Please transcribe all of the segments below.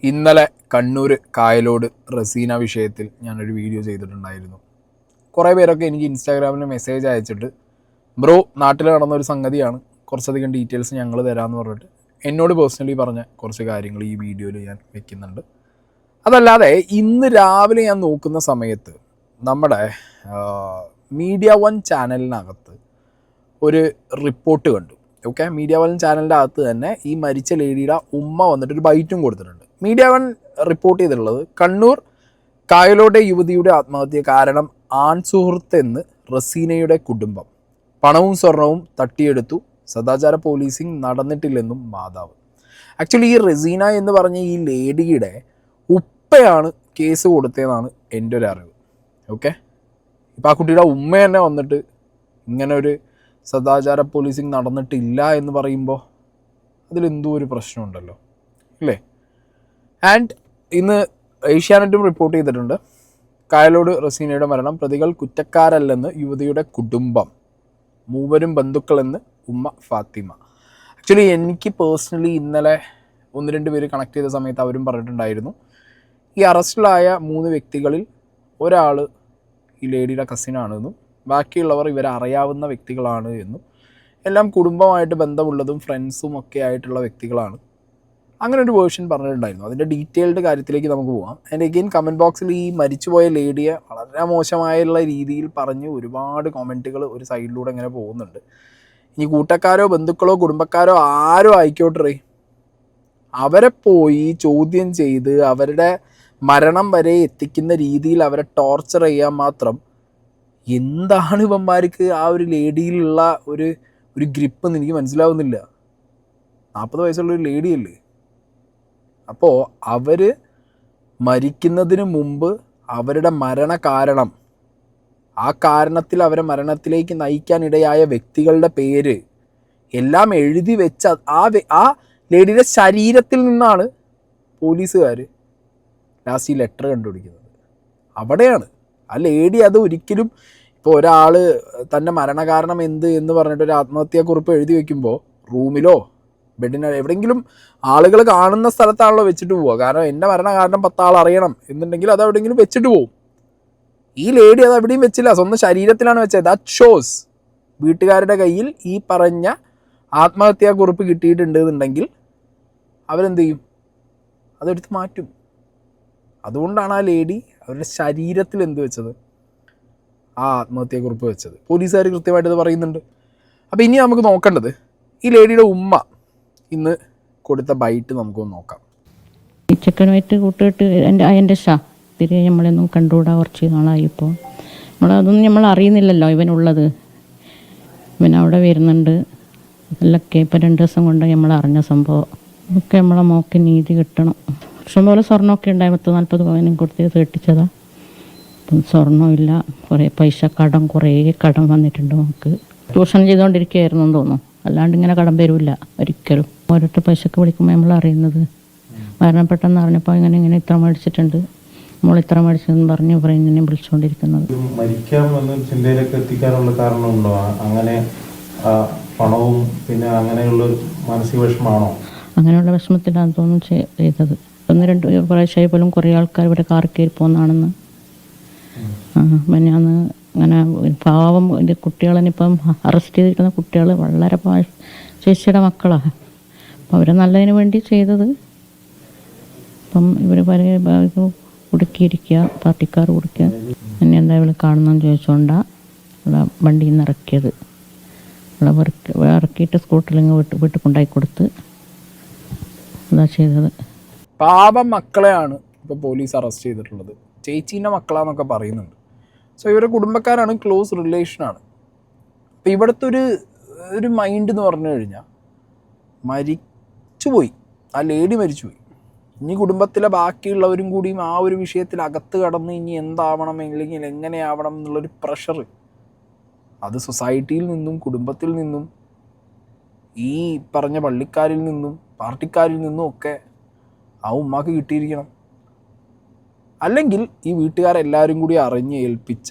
ഇന്നലെ കണ്ണൂർ കായലോട് റസീന വിഷയത്തിൽ ഞാനൊരു വീഡിയോ ചെയ്തിട്ടുണ്ടായിരുന്നു. കുറേ പേരൊക്കെ എനിക്ക് ഇൻസ്റ്റാഗ്രാമിൽ മെസ്സേജ് അയച്ചിട്ട് ബ്രോ നാട്ടിൽ നടന്നൊരു സംഗതിയാണ്, കുറച്ചധികം ഡീറ്റെയിൽസ് ഞങ്ങൾ തരാമെന്ന് പറഞ്ഞിട്ട് എന്നോട് പേഴ്സണലി പറഞ്ഞ കുറച്ച് കാര്യങ്ങൾ ഈ വീഡിയോയിൽ ഞാൻ വെക്കുന്നുണ്ട്. അതല്ലാതെ ഇന്ന് രാവിലെ ഞാൻ നോക്കുന്ന സമയത്ത് നമ്മുടെ മീഡിയ വൺ ചാനലിനകത്ത് ഒരു റിപ്പോർട്ട് കണ്ടു. ഓക്കെ, മീഡിയ വൺ ചാനലിൻ്റെ അകത്ത് തന്നെ ഈ മരിച്ച ലേഡിയുടെ ഉമ്മ വന്നിട്ട് ഒരു ബൈറ്റും കൊടുത്തിട്ടുണ്ട്. മീഡിയ വൺ റിപ്പോർട്ട് ചെയ്തിട്ടുള്ളത് കണ്ണൂർ കായലോടെ യുവതിയുടെ ആത്മഹത്യ കാരണം ആൺ സുഹൃത്തെന്ന് റസീനയുടെ കുടുംബം, പണവും സ്വർണവും തട്ടിയെടുത്തു, സദാചാര പോലീസിങ് നടന്നിട്ടില്ലെന്നും മാതാവ്. ആക്ച്വലി ഈ റസീന എന്ന് പറഞ്ഞ ഈ ലേഡിയുടെ ഉപ്പയാണ് കേസ് കൊടുത്തതെന്നാണ് എൻ്റെ ഒരു അറിവ്. ഓക്കെ, ഇപ്പം ആ കുട്ടിയുടെ ഉമ്മ തന്നെ വന്നിട്ട് ഇങ്ങനെ ഒരു സദാചാര പോലീസിങ് നടന്നിട്ടില്ല എന്ന് പറയുമ്പോൾ അതിലെന്തോ ഒരു പ്രശ്നമുണ്ടല്ലോ അല്ലേ. ആൻഡ് ഇന്ന് ഏഷ്യാനെറ്റും റിപ്പോർട്ട് ചെയ്തിട്ടുണ്ട്, കായലോട് റസീനയുടെ മരണം പ്രതികൾ കുറ്റക്കാരല്ലെന്ന് യുവതിയുടെ കുടുംബം, മൂവരും ബന്ധുക്കളെന്ന് ഉമ്മ ഫാത്തിമ. ആക്ച്വലി എനിക്ക് പേഴ്സണലി ഇന്നലെ 1-2 പേര് കണക്ട് ചെയ്ത സമയത്ത് അവരും പറഞ്ഞിട്ടുണ്ടായിരുന്നു, ഈ അറസ്റ്റിലായ 3 വ്യക്തികളിൽ ഒരാൾ ഈ ലേഡിയുടെ കസിനാണെന്നും ബാക്കിയുള്ളവർ ഇവരെ അറിയാവുന്ന വ്യക്തികളാണ് എന്നും, എല്ലാം കുടുംബമായിട്ട് ബന്ധമുള്ളതും ഫ്രണ്ട്സും ഒക്കെ ആയിട്ടുള്ള വ്യക്തികളാണ്. അങ്ങനെ ഒരു വേർഷൻ പറഞ്ഞിട്ടുണ്ടായിരുന്നു. അതിൻ്റെ ഡീറ്റെയിൽഡ് കാര്യത്തിലേക്ക് നമുക്ക് പോകാം. ആൻഡ് എഗെയിൻ കമൻറ്റ് ബോക്സിൽ ഈ മരിച്ചുപോയ ലേഡിയെ വളരെ മോശമായുള്ള രീതിയിൽ പറഞ്ഞ് ഒരുപാട് കമൻറ്റുകൾ ഒരു സൈഡിലൂടെ ഇങ്ങനെ പോകുന്നുണ്ട്. ഇനി കൂട്ടക്കാരോ ബന്ധുക്കളോ കുടുംബക്കാരോ ആരോ ആയിക്കോട്ടെ, അവരെ പോയി ചോദ്യം ചെയ്ത് അവരുടെ മരണം വരെ എത്തിക്കുന്ന രീതിയിൽ അവരെ ടോർച്ചർ ചെയ്യാൻ മാത്രം എന്താണ് ഇവന്മാർക്ക് ആ ഒരു ലേഡിയിലുള്ള ഒരു ഗ്രിപ്പ് എന്ന് എനിക്ക് മനസ്സിലാവുന്നില്ല. 40 വയസ്സുള്ളൊരു ലേഡിയല്ലേ. അപ്പോൾ അവർ മരിക്കുന്നതിന് മുമ്പ് അവരുടെ മരണകാരണം, ആ കാരണത്തിൽ അവരെ മരണത്തിലേക്ക് നയിക്കാനിടയായ വ്യക്തികളുടെ പേര് എല്ലാം എഴുതി വെച്ച ആ ലേഡിയുടെ ശരീരത്തിൽ നിന്നാണ് പോലീസുകാർ ലാസ്റ്റ് ഈ ലെറ്റർ കണ്ടുപിടിക്കുന്നത്. അവിടെയാണ് ആ ലേഡി അത് ഒരിക്കലും ഇപ്പോൾ ഒരാൾ തൻ്റെ മരണകാരണം എന്ത് എന്ന് പറഞ്ഞിട്ട് ഒരു ആത്മഹത്യാക്കുറിപ്പ് എഴുതി വയ്ക്കുമ്പോൾ റൂമിലോ ബെഡിനോ എവിടെയെങ്കിലും ആളുകൾ കാണുന്ന സ്ഥലത്താണല്ലോ വെച്ചിട്ട് പോവുക. കാരണം എൻ്റെ മരണകാരണം 10 ആൾ അറിയണം എന്നുണ്ടെങ്കിൽ അത് എവിടെയെങ്കിലും വെച്ചിട്ട് പോവും. ഈ ലേഡി അത് എവിടെയും വെച്ചില്ല, സ്വന്തം ശരീരത്തിലാണ് വെച്ചത്. ദാറ്റ് ഷോസ് വീട്ടുകാരുടെ കയ്യിൽ ഈ പറഞ്ഞ ആത്മഹത്യാക്കുറിപ്പ് കിട്ടിയിട്ടുണ്ട് എന്നുണ്ടെങ്കിൽ അവരെന്ത് ചെയ്യും? അതെടുത്ത് മാറ്റും. അതുകൊണ്ടാണ് ആ ലേഡി അവരുടെ ശരീരത്തിൽ എന്ത് വെച്ചത്, ആ ആത്മഹത്യാക്കുറിപ്പ് വെച്ചത്. പോലീസുകാർ കൃത്യമായിട്ട് ഇത് പറയുന്നുണ്ട്. അപ്പോൾ ഇനി നമുക്ക് നോക്കേണ്ടത് ഈ ലേഡിയുടെ ഉമ്മ ഇന്ന് കൊടുത്ത ബൈറ്റ് നമുക്കൊന്ന് നോക്കാം. ഈ ചെക്കനുമായിട്ട് കൂട്ടിയിട്ട് എൻ്റെ തിരി നമ്മളൊന്നും കണ്ടുകൂടാ കുറച്ച് നാളായി. ഇപ്പോൾ നമ്മളതൊന്നും നമ്മൾ അറിയുന്നില്ലല്ലോ ഇവനുള്ളത്. ഇവൻ അവിടെ വരുന്നുണ്ട് എല്ലൊക്കെ ഇപ്പം 2 ദിവസം കൊണ്ട് നമ്മൾ അറിഞ്ഞ സംഭവം ഒക്കെ. നമ്മളെ മോക്ക് നീതി കിട്ടണം. ഇഷ്ടംപോലെ സ്വർണ്ണമൊക്കെ ഉണ്ടായി, 30-40 പവനും കൊടുത്ത് കെട്ടിച്ചതാണ്. ഇപ്പം സ്വർണ്ണമില്ല, കുറേ പൈസ കുറേ കടം വന്നിട്ടുണ്ട്. നമുക്ക് ട്യൂഷൻ ചെയ്തുകൊണ്ടിരിക്കുകയായിരുന്നു എന്ന് തോന്നുന്നു, അല്ലാണ്ട് ഇങ്ങനെ കടം വരില്ല ഒരിക്കലും. ഓരോരുത്തർ പൈസക്ക് വിളിക്കുമ്പോൾ നമ്മൾ അറിയുന്നത് മരണപ്പെട്ടെന്ന് അറിഞ്ഞപ്പോൾ ഇങ്ങനെ ഇത്ര മേടിച്ചിട്ടുണ്ട്, നമ്മൾ ഇത്ര മേടിച്ചെന്ന് പറഞ്ഞ് ഇങ്ങനെ വിളിച്ചുകൊണ്ടിരിക്കുന്നത്. മരിക്കാമെന്ന് ചിന്തയിലേക്ക് എത്തിക്കാനുള്ള കാരണമുണ്ടോ? അങ്ങനെ പണവും പിന്നെ അങ്ങനെയുള്ള മാനസിക വിഷമമാണോ? അങ്ങനെയുള്ള വിഷമത്തിലാണ് തോന്നുന്നു ചെയ്തത്. 1-2 പ്രാവശ്യമായി പോലും കുറേ ആൾക്കാർ ഇവിടെ കാർ കയറി പോകുന്നതാണെന്ന്. പിന്നെ അന്ന് അങ്ങനെ പാവം കുട്ടികളെന്നിപ്പം അറസ്റ്റ് ചെയ്തിരിക്കുന്ന കുട്ടികൾ വളരെ ചേച്ചിയുടെ മക്കളാണ്. അപ്പം അവരെ നല്ലതിന് വേണ്ടി ചെയ്തത്. അപ്പം ഇവർ കുടുക്കിയിരിക്കുക, പാർട്ടിക്കാർ കുടുക്കുക. എന്നെ എന്താ ഇവൾ കാണുന്നതെന്ന് ചോദിച്ചുകൊണ്ടാണ് ഇവിടെ വണ്ടിയിൽ നിന്ന് ഇറക്കിയത്. ഇവിടെ ഇറക്കിയിട്ട് സ്കൂട്ടറിലിങ്ങ് വീട്ടിൽ കൊണ്ടായി കൊടുത്ത് എന്താ ചെയ്തത്. പാപം മക്കളെയാണ് ഇപ്പോൾ പോലീസ് അറസ്റ്റ് ചെയ്തിട്ടുള്ളത്. ചേച്ചീൻ്റെ മക്കളാന്നൊക്കെ പറയുന്നുണ്ട്. സോ ഇവരുടെ കുടുംബക്കാരാണ്, ക്ലോസ് റിലേഷനാണ്. അപ്പോൾ ഇവിടുത്തെ ഒരു മൈൻഡ് എന്ന് പറഞ്ഞു കഴിഞ്ഞാൽ മരിച്ചുപോയി, ആ ലേഡി മരിച്ചുപോയി. ഇനി കുടുംബത്തിലെ ബാക്കിയുള്ളവരും കൂടിയും ആ ഒരു വിഷയത്തിൽ അകത്ത് കടന്ന് ഇനി എന്താവണം അല്ലെങ്കിൽ എങ്ങനെയാവണം എന്നുള്ളൊരു പ്രഷർ അത് സൊസൈറ്റിയിൽ നിന്നും കുടുംബത്തിൽ നിന്നും ഈ പറഞ്ഞ പള്ളിക്കാരിൽ നിന്നും പാർട്ടിക്കാരിൽ നിന്നും ഒക്കെ ആ ഉമ്മാക്ക് കിട്ടിയിരിക്കണം. അല്ലെങ്കിൽ ഈ വീട്ടുകാരെല്ലാവരും കൂടി അറിഞ്ഞ് ഏൽപ്പിച്ച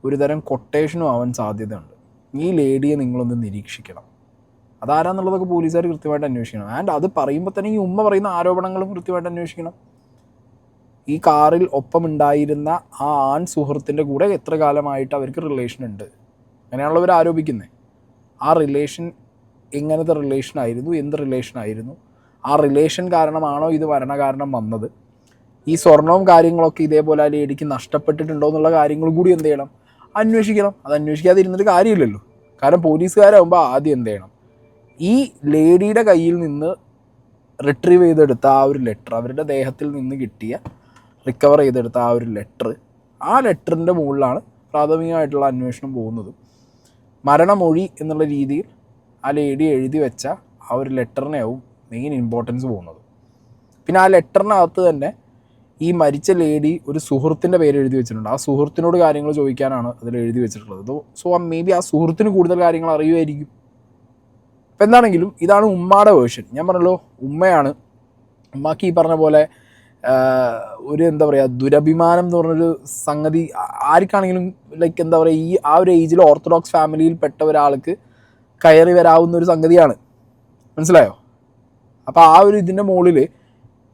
ഒരു തരം കൊട്ടേഷനും ആവാൻ സാധ്യതയുണ്ട്. ഈ ലേഡിയെ നിങ്ങളൊന്ന് നിരീക്ഷിക്കണം. അതാരാന്നുള്ളതൊക്കെ പോലീസുകാർ കൃത്യമായിട്ട് അന്വേഷിക്കണം. ആൻഡ് അത് പറയുമ്പോൾ തന്നെ ഈ ഉമ്മ പറയുന്ന ആരോപണങ്ങളും കൃത്യമായിട്ട് അന്വേഷിക്കണം. ഈ കാറിൽ ഒപ്പമുണ്ടായിരുന്ന ആ ആൺ സുഹൃത്തിൻ്റെ കൂടെ എത്ര കാലമായിട്ട് അവർക്ക് റിലേഷൻ ഉണ്ട്, അങ്ങനെയാണുള്ളവർ ആരോപിക്കുന്നത്. ആ റിലേഷൻ എങ്ങനത്തെ റിലേഷനായിരുന്നു, എന്ത് റിലേഷനായിരുന്നു, ആ റിലേഷൻ കാരണമാണോ ഇത് മരണകാരണം വന്നത്, ഈ സ്വർണവും കാര്യങ്ങളൊക്കെ ഇതേപോലെ ആ ലേഡിക്ക് നഷ്ടപ്പെട്ടിട്ടുണ്ടോ എന്നുള്ള കാര്യങ്ങൾ കൂടി എന്ത് ചെയ്യണം, അന്വേഷിക്കണം. അത് അന്വേഷിക്കാതെ ഇരുന്നിട്ട് കാര്യമില്ലല്ലോ. കാരണം പോലീസുകാരാകുമ്പോൾ ആദ്യം എന്ത് ചെയ്യണം, ഈ ലേഡിയുടെ കയ്യിൽ നിന്ന് റിട്രീവ് ചെയ്തെടുത്ത ആ ഒരു ലെറ്റർ, അവരുടെ ദേഹത്തിൽ നിന്ന് കിട്ടിയ റിക്കവർ ചെയ്തെടുത്ത ആ ഒരു ലെറ്റർ, ആ ലെറ്ററിൻ്റെ മുകളിലാണ് പ്രാഥമികമായിട്ടുള്ള അന്വേഷണം പോകുന്നത്. മരണമൊഴി എന്നുള്ള രീതിയിൽ ആ ലേഡി എഴുതി വെച്ച ആ ഒരു ലെറ്ററിനാവും മെയിൻ ഇമ്പോർട്ടൻസ് പോകുന്നത്. പിന്നെ ആ ലെറ്ററിനകത്ത് തന്നെ ഈ മരിച്ച ലേഡി ഒരു സുഹൃത്തിൻ്റെ പേര് എഴുതി വെച്ചിട്ടുണ്ട്. ആ സുഹൃത്തിനോട് കാര്യങ്ങൾ ചോദിക്കാനാണ് അതിൽ എഴുതി വെച്ചിട്ടുള്ളത്. സോ മേ ബി ആ സുഹൃത്തിന് കൂടുതൽ കാര്യങ്ങൾ അറിയുമായിരിക്കും. അപ്പം എന്താണെങ്കിലും ഇതാണ് ഉമ്മയുടെ വേർഷൻ. ഞാൻ പറഞ്ഞല്ലോ, ഉമ്മയാണ്. ഉമ്മാക്ക് ഈ പറഞ്ഞ പോലെ ഒരു എന്താ പറയുക, ദുരഭിമാനം എന്ന് പറഞ്ഞൊരു സംഗതി ആർക്കാണെങ്കിലും ലൈക്ക് എന്താ പറയുക, ഈ ആ ഒരു ഏജിൽ ഓർത്തഡോക്സ് ഫാമിലിയിൽ പെട്ട ഒരാൾക്ക് കയറി വരാവുന്ന ഒരു സംഗതിയാണ്. മനസ്സിലായോ? അപ്പോൾ ആ ഒരു ഇതിൻ്റെ മുകളിൽ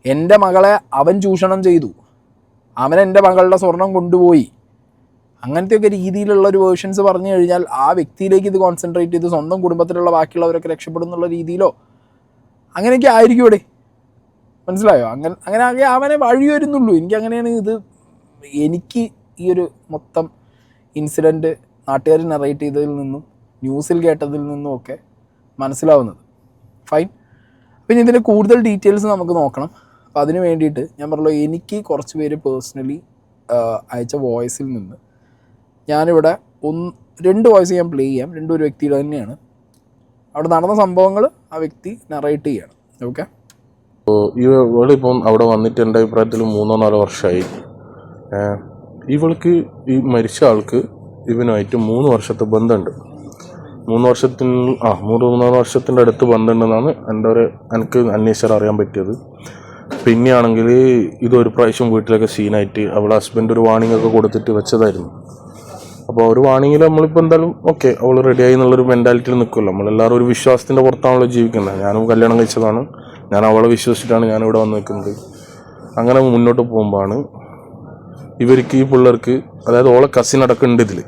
എൻ്റെ മകളെ അവൻ ചൂഷണം ചെയ്തു, അവൻ എൻ്റെ മകളുടെ സ്വർണം കൊണ്ടുപോയി, അങ്ങനത്തെയൊക്കെ രീതിയിലുള്ളൊരു വേർഷൻസ് പറഞ്ഞു കഴിഞ്ഞാൽ ആ വ്യക്തിയിലേക്ക് ഇത് കോൺസെൻട്രേറ്റ് ചെയ്ത് സ്വന്തം കുടുംബത്തിലുള്ള ബാക്കിയുള്ളവരൊക്കെ രക്ഷപ്പെടുന്നുള്ള രീതിയിലോ അങ്ങനെയൊക്കെ ആയിരിക്കും ഇവിടെ. മനസ്സിലായോ? അങ്ങനെ ആകെ അവനെ വഴി വരുന്നുള്ളൂ. എനിക്കങ്ങനെയാണ് എനിക്ക് ഈ ഒരു മൊത്തം ഇൻസിഡൻറ്റ് നാട്ടുകാർ നറേറ്റ് ചെയ്തതിൽ നിന്നും ന്യൂസിൽ കേട്ടതിൽ നിന്നും ഒക്കെ മനസ്സിലാവുന്നത്. ഫൈൻ. പിന്നെ ഇതിൻ്റെ കൂടുതൽ ഡീറ്റെയിൽസ് നമുക്ക് നോക്കണം. അപ്പോൾ അതിന് വേണ്ടിയിട്ട് ഞാൻ പറഞ്ഞല്ലോ, എനിക്ക് കുറച്ച് പേര് പേഴ്സണലി അയച്ച വോയിസിൽ നിന്ന് ഞാനിവിടെ 2 വോയിസ് ഞാൻ പ്ലേ ചെയ്യാം. രണ്ടും ഒരു വ്യക്തിയുടെ തന്നെയാണ്. അവിടെ നടന്ന സംഭവങ്ങൾ ആ വ്യക്തി നറേറ്റ് ചെയ്യണം. ഓക്കെ. ഇവളിപ്പം അവിടെ വന്നിട്ട് എൻ്റെ അഭിപ്രായത്തിൽ 3-4 വർഷമായി. ഇവൾക്ക് ഈ മരിച്ച ആൾക്ക് ഇവനുമായിട്ട് 3 വർഷത്തെ ബന്ധമുണ്ട്. 3 വർഷത്തിൻ്റെ അടുത്ത് ബന്ധമുണ്ടെന്നാണ് എനിക്ക് അന്വേഷിച്ചാൽ അറിയാൻ പറ്റിയത്. പിന്നെയാണെങ്കിൽ ഇതൊരു പ്രാവശ്യം വീട്ടിലൊക്കെ സീനായിട്ട് അവളെ ഹസ്ബൻഡ് ഒരു വാണിംഗ് ഒക്കെ കൊടുത്തിട്ട് വെച്ചതായിരുന്നു. അപ്പോൾ ഒരു വാണിങ്ങിൽ നമ്മളിപ്പോൾ എന്തായാലും ഓക്കെ, അവൾ റെഡിയായി എന്നുള്ളൊരു മെൻറ്റാലിറ്റിയിൽ നിൽക്കുമല്ലോ. നമ്മളെല്ലാവരും ഒരു വിശ്വാസത്തിൻ്റെ പുറത്താണല്ലോ ജീവിക്കുന്നത്. ഞാനും കല്യാണം കഴിച്ചതാണ്, ഞാൻ അവളെ വിശ്വസിച്ചിട്ടാണ് ഞാനിവിടെ വന്ന് നിൽക്കുന്നത്. അങ്ങനെ മുന്നോട്ട് പോകുമ്പോഴാണ് ഇവർക്ക് ഈ പിള്ളേർക്ക്, അതായത് ഓളെ കസിൻ അടക്കമുണ്ട് ഇതിൽ,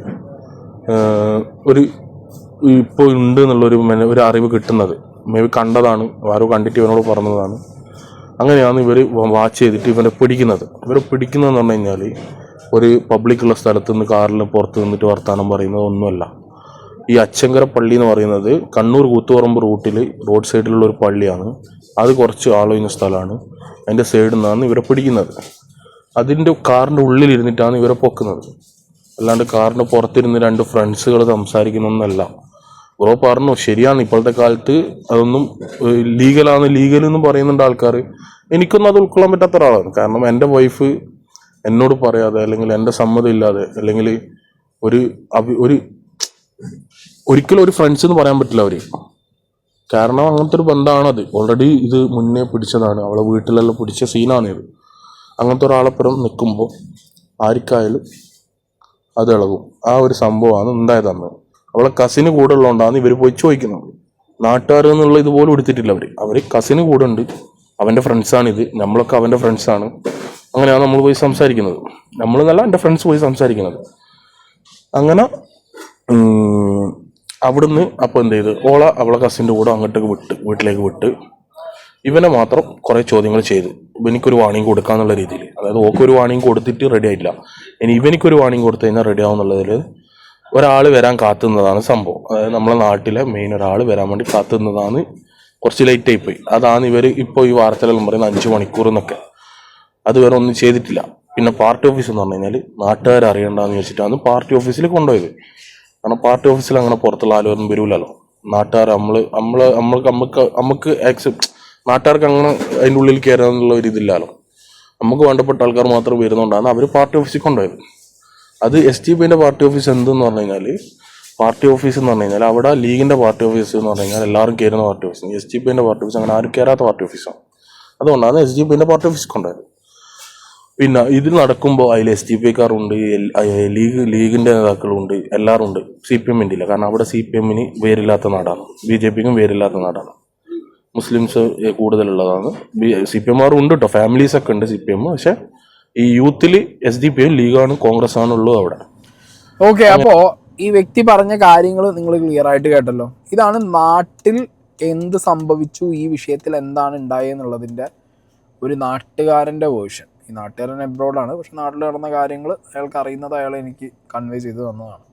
ഒരു ഇപ്പോൾ ഉണ്ട് എന്നുള്ളൊരു അറിവ് കിട്ടുന്നത്. മേ ബി കണ്ടതാണ്, ആരോ കണ്ടിട്ട് ഇവനോട് പറഞ്ഞതാണ്. അങ്ങനെയാണ് ഇവർ വാച്ച് ചെയ്തിട്ട് ഇവരെ പിടിക്കുന്നതെന്ന് പറഞ്ഞു കഴിഞ്ഞാൽ ഒരു പബ്ലിക്കുള്ള സ്ഥലത്ത് നിന്ന് കാറിൽ പുറത്ത് നിന്നിട്ട് വർത്തമാനം പറയുന്നത് ഒന്നുമല്ല. ഈ അച്ചങ്കര പള്ളി എന്ന് പറയുന്നത് കണ്ണൂർ കൂത്തുപറമ്പ് റോഡ് സൈഡിലുള്ള ഒരു പള്ളിയാണ്. അത് കുറച്ച് ആളൊഴിഞ്ഞ സ്ഥലമാണ്. അതിൻ്റെ സൈഡിൽ നിന്നാണ് ഇവരെ പിടിക്കുന്നത്. അതിൻ്റെ കാറിൻ്റെ ഉള്ളിലിരുന്നിട്ടാണ് ഇവരെ പൊക്കുന്നത്. അല്ലാണ്ട് കാറിൻ്റെ പുറത്തിരുന്ന് 2 ഫ്രണ്ട്സുകൾ സംസാരിക്കുന്നൊന്നല്ല. ബ്രോ പറഞ്ഞു, ശരിയാണ്, ഇപ്പോഴത്തെ കാലത്ത് അതൊന്നും ലീഗലെന്ന് പറയുന്നുണ്ട് ആൾക്കാർ. എനിക്കൊന്നും അത് ഉൾക്കൊള്ളാൻ പറ്റാത്ത ഒരാളാണ്. കാരണം എൻ്റെ വൈഫ് എന്നോട് പറയാതെ, അല്ലെങ്കിൽ എൻ്റെ സമ്മതം ഇല്ലാതെ, അല്ലെങ്കിൽ ഒരിക്കലും ഒരു ഫ്രണ്ട്സ് എന്ന് പറയാൻ പറ്റില്ല അവർ. കാരണം അങ്ങനത്തെ ഒരു ബന്ധമാണത്. ഓൾറെഡി ഇത് മുന്നേ പിടിച്ചതാണ്, അവളെ വീട്ടിലെല്ലാം പിടിച്ച സീനാണിത്. അങ്ങനത്തെ ഒരാളെപ്പുറം നിൽക്കുമ്പോൾ ആർക്കായാലും അത് ഇളകും. ആ ഒരു സംഭവമാണ് ഉണ്ടായതെന്ന്. അവളെ കസിന് കൂടെ ഉള്ളതുകൊണ്ടാണ് ഇവർ പോയി ചോദിക്കുന്നത്. നാട്ടുകാർ എന്നുള്ള ഇതുപോലും എടുത്തിട്ടില്ല അവർ കസിന് കൂടെ ഉണ്ട്, അവൻ്റെ ഫ്രണ്ട്സാണിത്, നമ്മളൊക്കെ അവൻ്റെ ഫ്രണ്ട്സാണ്. അങ്ങനെയാണ് നമ്മൾ പോയി സംസാരിക്കുന്നത്. നമ്മളെന്നല്ല, എൻ്റെ ഫ്രണ്ട്സ് പോയി സംസാരിക്കുന്നത്. അങ്ങനെ അവിടുന്ന് അപ്പോൾ എന്ത് ചെയ്ത് അവളെ കസിൻ്റെ കൂടെ വീട്ടിലേക്ക് വിട്ട് ഇവനെ മാത്രം കുറേ ചോദ്യങ്ങൾ ചെയ്ത് ഇവനിക്കൊരു വാണിംഗ് കൊടുക്കാന്നുള്ള രീതിയിൽ. അതായത് ഓക്കൊരു വാണിംഗ് കൊടുത്തിട്ട് റെഡി ആയില്ല, ഇനി ഇവനിക്കൊരു വാണിംഗ് കൊടുത്തു കഴിഞ്ഞാൽ റെഡി ആവുന്നുള്ളതിൽ ഒരാൾ വരാൻ കാത്തുന്നതാണ് സംഭവം. അതായത് നമ്മളെ നാട്ടിലെ മെയിൻ ഒരാൾ വരാൻ വേണ്ടി കാത്തുന്നതാണ്. കുറച്ച് ലേറ്റായി പോയി. അതാണ് ഇവർ ഇപ്പോൾ ഈ വാർത്തകളെല്ലാം പറയുന്നത് 5 മണിക്കൂർ എന്നൊക്കെ. അത് വേറെ ഒന്നും ചെയ്തിട്ടില്ല. പിന്നെ പാർട്ടി ഓഫീസ് എന്ന് പറഞ്ഞു കഴിഞ്ഞാൽ നാട്ടുകാർ അറിയണ്ടെന്ന് വെച്ചിട്ടാണ് പാർട്ടി ഓഫീസിൽ കൊണ്ടുപോയത്. കാരണം പാർട്ടി ഓഫീസിൽ അങ്ങനെ പുറത്തുള്ള ആളുകളൊന്നും വരില്ലല്ലോ. നാട്ടുകാർ നമുക്ക് ആക്സെപ്റ്റ്, നാട്ടുകാർക്ക് അങ്ങനെ അതിൻ്റെ ഉള്ളിൽ കയറാനുള്ള ഒരു ഇതില്ലല്ലോ. നമുക്ക് വേണ്ടപ്പെട്ട ആൾക്കാർ മാത്രം വരുന്നതുകൊണ്ടാണ് അവർ പാർട്ടി ഓഫീസിൽ കൊണ്ടുപോയത്. അത് SDPൻ്റെ പാർട്ടി ഓഫീസ് എന്തെന്ന് പറഞ്ഞു കഴിഞ്ഞാൽ, പാർട്ടി ഓഫീസ് എന്ന് പറഞ്ഞു കഴിഞ്ഞാൽ അവിടെ ലീഗിൻ്റെ പാർട്ടി ഓഫീസ് എന്ന് പറഞ്ഞു കഴിഞ്ഞാൽ എല്ലാവരും കയറുന്ന പാർട്ടി ഓഫീസ്. SDPൻ്റെ പാർട്ടി ഓഫീസ് അങ്ങനെ ആരും കയറാത്ത പാർട്ടി ഓഫീസാണ്. അതുകൊണ്ടാണ് SDPൻ്റെ പാർട്ടി ഓഫീസ് കൊണ്ടുപോയത്. പിന്നെ ഇത് നടക്കുമ്പോൾ അതിൽ SDPക്കാരുണ്ട്, ലീഗിൻ്റെ നേതാക്കളുണ്ട്, എല്ലാവരും ഉണ്ട്. CPM ഇല്ല, കാരണം അവിടെ CPMന് വേരില്ലാത്ത നാടാണ്, BJPക്കും വേരില്ലാത്ത നാടാണ്, മുസ്ലിംസ് കൂടുതലുള്ളതാണ്. CPMമാരും ഉണ്ട് കേട്ടോ, ഫാമിലീസൊക്കെ ഉണ്ട് CPM. പക്ഷെ ഈ യൂത്തിൽ SDPയും ലീഗാണ്, കോൺഗ്രസ് ആണുള്ളൂ അവിടെ. ഓക്കെ, അപ്പോൾ ഈ വ്യക്തി പറഞ്ഞ കാര്യങ്ങൾ നിങ്ങൾ ക്ലിയർ ആയിട്ട് കേട്ടല്ലോ. ഇതാണ് നാട്ടിൽ എന്ത് സംഭവിച്ചു, ഈ വിഷയത്തിൽ എന്താണ് ഉണ്ടായെന്നുള്ളതിൻ്റെ ഒരു നാട്ടുകാരൻ്റെ വേർഷൻ. ഈ നാട്ടുകാരൻ എബ്രോഡാണ്, പക്ഷെ നാട്ടിൽ നടന്ന കാര്യങ്ങൾ അയാൾക്ക് അറിയുന്നത് അയാൾ എനിക്ക് കൺവേ ചെയ്ത് തന്നതാണ്.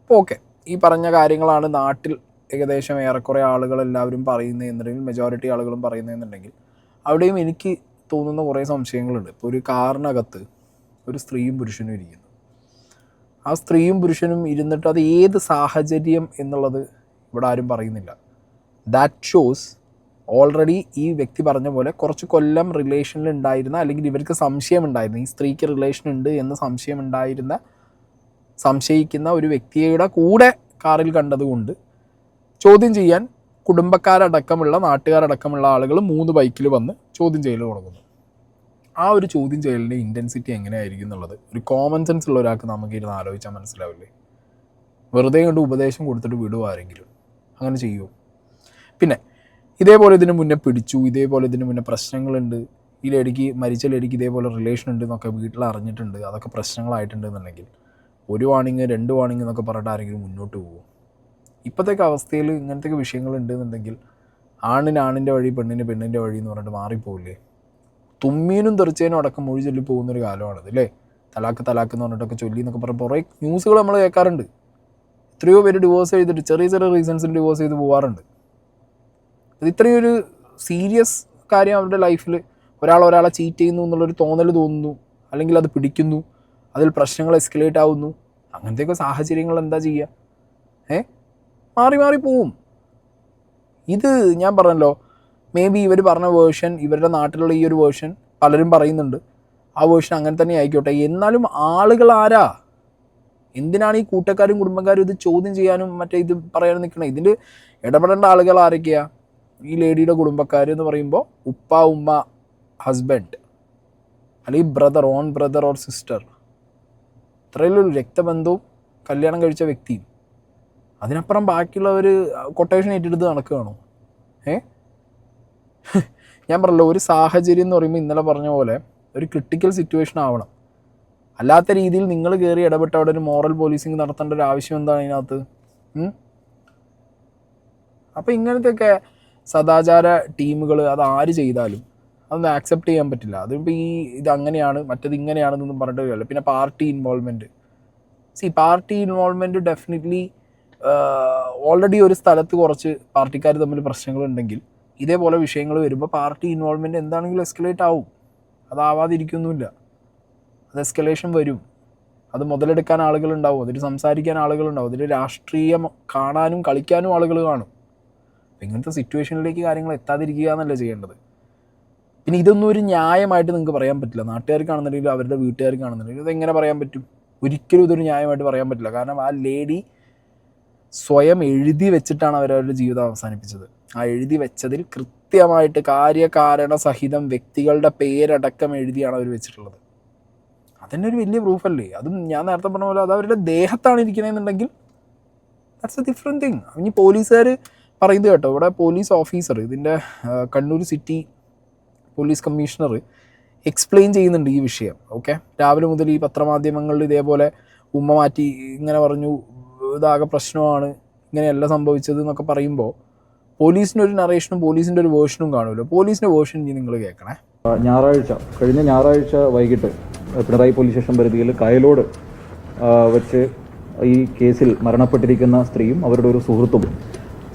അപ്പോൾ ഓക്കെ, ഈ പറഞ്ഞ കാര്യങ്ങളാണ് നാട്ടിൽ ഏകദേശം ഏറെക്കുറെ ആളുകളെല്ലാവരും പറയുന്നതെന്നുണ്ടെങ്കിൽ, മെജോറിറ്റി ആളുകളും പറയുന്നതെന്നുണ്ടെങ്കിൽ, അവിടെയും എനിക്ക് തോന്നുന്ന കുറേ സംശയങ്ങളുണ്ട്. ഇപ്പോൾ ഒരു കാറിനകത്ത് ഒരു സ്ത്രീയും പുരുഷനും ഇരിക്കുന്നു. ആ സ്ത്രീയും പുരുഷനും ഇരുന്നിട്ട് അത് ഏത് സാഹചര്യം എന്നുള്ളത് ഇവിടെ ആരും പറയുന്നില്ല. ദാറ്റ് ഷോസ് ഓൾറെഡി ഈ വ്യക്തി പറഞ്ഞ പോലെ കുറച്ച് കൊല്ലം റിലേഷനിൽ ഉണ്ടായിരുന്ന, അല്ലെങ്കിൽ ഇവർക്ക് സംശയമുണ്ടായിരുന്ന, ഈ സ്ത്രീക്ക് റിലേഷൻ ഉണ്ട് എന്ന് സംശയിക്കുന്ന ഒരു വ്യക്തിയുടെ കൂടെ കാറിൽ കണ്ടതുകൊണ്ട് ചോദ്യം ചെയ്യാൻ കുടുംബക്കാരടക്കമുള്ള, നാട്ടുകാരടക്കമുള്ള ആളുകൾ 3 ബൈക്കിൽ വന്ന് ചോദ്യം ചെയ്യൽ തുടങ്ങുന്നു. ആ ഒരു ചോദ്യം ചെയ്യലിൻ്റെ ഇൻറ്റൻസിറ്റി എങ്ങനെയായിരിക്കും എന്നുള്ളത് ഒരു കോമൺ സെൻസ് ഉള്ള ഒരാൾക്ക് നമുക്ക് ഇരുന്ന് ആലോചിച്ചാൽ മനസ്സിലാവില്ലേ? വെറുതെ കൊണ്ട് ഉപദേശം കൊടുത്തിട്ട് വിടുക ആരെങ്കിലും? അങ്ങനെ ചെയ്യുമോ? പിന്നെ ഇതേപോലെ ഇതിന് മുന്നേ പിടിച്ചു, ഇതേപോലെ ഇതിന് മുന്നേ പ്രശ്നങ്ങളുണ്ട്, ഈ മരിച്ച ലേഡിക്ക് ഇതേപോലെ റിലേഷൻ ഉണ്ട് എന്നൊക്കെ വീട്ടിൽ അറിഞ്ഞിട്ടുണ്ട്, അതൊക്കെ പ്രശ്നങ്ങളായിട്ടുണ്ട് എന്നുണ്ടെങ്കിൽ 1 വാണിങ് 2 വാണിങ് എന്നൊക്കെ പറഞ്ഞിട്ട് ആരെങ്കിലും മുന്നോട്ട് പോകും? ഇപ്പോഴത്തേക്ക് അവസ്ഥയിൽ ഇങ്ങനത്തെ വിഷയങ്ങളുണ്ട് എന്നുണ്ടെങ്കിൽ ആണിന് ആണിൻ്റെ വഴി, പെണ്ണിന് പെണ്ണിൻ്റെ വഴി എന്ന് പറഞ്ഞിട്ട് മാറിപ്പോവില്ലേ? തുമ്മീനും തെറിച്ചേനും അടക്കം മൊഴി ചൊല്ലി പോകുന്നൊരു കാലമാണത് അല്ലേ? തലാക്ക് എന്ന് പറഞ്ഞിട്ടൊക്കെ ചൊല്ലി എന്നൊക്കെ പറഞ്ഞ് കുറേ ന്യൂസുകൾ നമ്മൾ കേൾക്കാറുണ്ട്. എത്രയോ പേര് ഡിവോഴ്സ് ചെയ്തിട്ട് ചെറിയ റീസൺസിന് ഡിവോഴ്സ് ചെയ്ത് പോകാറുണ്ട്. അത് ഇത്രയും ഒരു സീരിയസ് കാര്യം അവരുടെ ലൈഫിൽ ഒരാളെ ചീറ്റ് ചെയ്യുന്നു എന്നുള്ളൊരു തോന്നൽ തോന്നുന്നു, അല്ലെങ്കിൽ അത് പിടിക്കുന്നു, അതിൽ പ്രശ്നങ്ങൾ എസ്കലേറ്റ് ആവുന്നു. അങ്ങനത്തെയൊക്കെ സാഹചര്യങ്ങൾ എന്താ ചെയ്യുക? മാറി പോവും. ഇത് ഞാൻ പറഞ്ഞല്ലോ, മേ ബി ഇവർ പറഞ്ഞ വേർഷൻ, ഇവരുടെ നാട്ടിലുള്ള ഈ ഒരു വേർഷൻ പലരും പറയുന്നുണ്ട്, ആ വേർഷൻ അങ്ങനെ തന്നെ ആയിക്കോട്ടെ. എന്നാലും ആളുകൾ ആരാ? എന്തിനാണ് ഈ കൂട്ടക്കാരും കുടുംബക്കാരും ഇത് ചോദ്യം ചെയ്യാനും ഇത് പറയാനും നിൽക്കണേ? ഇതിൽ ഇടപെടേണ്ട ആളുകൾ ആരൊക്കെയാ? ഈ ലേഡിയുടെ കുടുംബക്കാർ എന്ന് പറയുമ്പോൾ ഉപ്പ, ഉമ്മ, ഹസ്ബൻഡ്, അല്ലെങ്കിൽ brother, own brother or sister, ഇത്രയുള്ളൊരു രക്തബന്ധവും കല്യാണം കഴിച്ച വ്യക്തിയും. അതിനപ്പുറം ബാക്കിയുള്ളവർ കൊട്ടേഷൻ ഏറ്റെടുത്ത് നടക്കുകയാണോ? ഞാൻ പറഞ്ഞല്ലോ, ഒരു സാഹചര്യം എന്ന് പറയുമ്പോൾ ഇന്നലെ പറഞ്ഞ പോലെ ഒരു ക്രിട്ടിക്കൽ സിറ്റുവേഷൻ ആവണം. അല്ലാത്ത രീതിയിൽ നിങ്ങൾ കയറി ഇടപെട്ട് അവിടെ ഒരു മോറൽ പോലീസിങ് നടത്തേണ്ട ഒരു ആവശ്യം എന്താണ് ഇതിനകത്ത്? അപ്പോൾ ഇങ്ങനത്തെയൊക്കെ സദാചാര ടീമുകൾ അത് ആര് ചെയ്താലും അതൊന്നും ആക്സെപ്റ്റ് ചെയ്യാൻ പറ്റില്ല. അതിപ്പോൾ ഇത് അങ്ങനെയാണ്, മറ്റത് ഇങ്ങനെയാണെന്നൊന്നും പറഞ്ഞിട്ട് കാര്യമില്ല. പിന്നെ party involvement, party involvement definitely already ഒരു സ്ഥലത്ത് കുറച്ച് പാർട്ടിക്കാർ തമ്മിൽ പ്രശ്നങ്ങളുണ്ടെങ്കിൽ ഇതേപോലെ വിഷയങ്ങൾ വരുമ്പോൾ പാർട്ടി ഇൻവോൾവ്മെൻറ്റ് എന്താണെങ്കിലും എസ്കലേറ്റ് ആവും. അതാവാതിരിക്കൊന്നുമില്ല. അത് എസ്കലേഷൻ വരും. അത് മുതലെടുക്കാൻ ആളുകളുണ്ടാവും, അതിൽ സംസാരിക്കാൻ ആളുകളുണ്ടാവും, അതിൽ രാഷ്ട്രീയം കാണാനും കളിക്കാനും ആളുകൾ കാണും. അപ്പം ഇങ്ങനത്തെ സിറ്റുവേഷനിലേക്ക് കാര്യങ്ങൾ എത്താതിരിക്കുക എന്നല്ല ചെയ്യേണ്ടത്. പിന്നെ ഇതൊന്നും ഒരു ന്യായമായിട്ട് നിങ്ങൾക്ക് പറയാൻ പറ്റില്ല. നാട്ടുകാർക്കാണെന്നുണ്ടെങ്കിലും അവരുടെ വീട്ടുകാർക്കാണെന്നുണ്ടെങ്കിലും ഇതെങ്ങനെ പറയാൻ പറ്റും? ഒരിക്കലും ഇതൊരു ന്യായമായിട്ട് പറയാൻ പറ്റില്ല. കാരണം ആ ലേഡി സ്വയം എഴുതി വെച്ചിട്ടാണ് അവരവരുടെ ജീവിതം അവസാനിപ്പിച്ചത്. ആ എഴുതി വെച്ചതിൽ കൃത്യമായിട്ട് കാര്യകാരണ സഹിതം വ്യക്തികളുടെ പേരടക്കം എഴുതിയാണ് അവർ വെച്ചിട്ടുള്ളത്. അതന്നെ ഒരു വലിയ പ്രൂഫല്ലേ? അതും ഞാൻ നേരത്തെ പറഞ്ഞ പോലെ അത് അവരുടെ ദേഹത്താണ് ഇരിക്കണമെന്നുണ്ടെങ്കിൽ ദാറ്റ്സ് എ ഡിഫറെൻറ്റ് തിങ്. ഇനി പോലീസുകാർ പറയുന്നത് കേട്ടോ, ഇവിടെ പോലീസ് ഓഫീസർ, ഇതിൻ്റെ Kannur city police commissioner explain ചെയ്യുന്നുണ്ട് ഈ വിഷയം. ഓക്കെ, രാവിലെ മുതൽ ഈ പത്രമാധ്യമങ്ങളിൽ ഇതേപോലെ ഉമ്മ മാറ്റി ഇങ്ങനെ പറഞ്ഞു, ഇതാകെ പ്രശ്നമാണ്, ഇങ്ങനെയല്ല സംഭവിച്ചത് എന്നൊക്കെ പറയുമ്പോൾ പോലീസിൻ്റെ ഒരു നറേഷനും പോലീസിൻ്റെ ഒരു വേർഷനും കാണുമല്ലോ. പോലീസിൻ്റെ വേർഷൻ ഇനി നിങ്ങൾ കേൾക്കണേ. കഴിഞ്ഞ ഞായറാഴ്ച വൈകിട്ട് പിണറായി പോലീസ് സ്റ്റേഷൻ പരിധിയിൽ കായലോട് വെച്ച് ഈ കേസിൽ മരണപ്പെട്ടിരിക്കുന്ന സ്ത്രീയും അവരുടെ ഒരു സുഹൃത്തും